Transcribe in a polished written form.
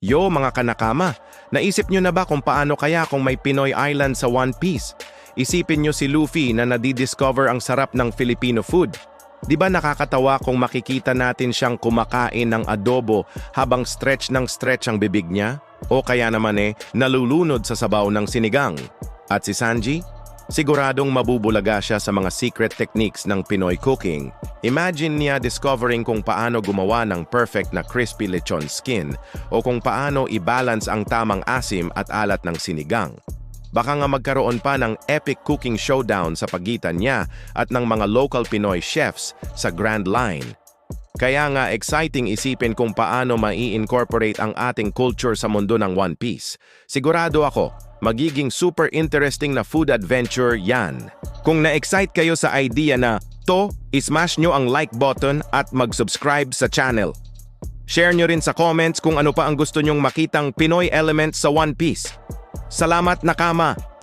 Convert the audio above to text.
Yo mga kanakama, naisip nyo na ba kung paano kaya kung may Pinoy Island sa One Piece? Isipin nyo si Luffy na nadidiscover ang sarap ng Filipino food. Di ba nakakatawa kung makikita natin siyang kumakain ng adobo habang stretch ang bibig niya? O kaya naman nalulunod sa sabaw ng sinigang. At si Sanji? Siguradong mabubulaga siya sa mga secret techniques ng Pinoy cooking. Imagine niya discovering kung paano gumawa ng perfect na crispy lechon skin o kung paano i-balance ang tamang asim at alat ng sinigang. Baka nga magkaroon pa ng epic cooking showdown sa pagitan niya at ng mga local Pinoy chefs sa Grand Line. Kaya nga exciting isipin kung paano mai-incorporate ang ating culture sa mundo ng One Piece. Sigurado ako, magiging super interesting na food adventure yan. Kung na-excite kayo sa idea na to, ismash nyo ang like button at mag-subscribe sa channel. Share nyo rin sa comments kung ano pa ang gusto nyong makitang Pinoy elements sa One Piece. Salamat nakama!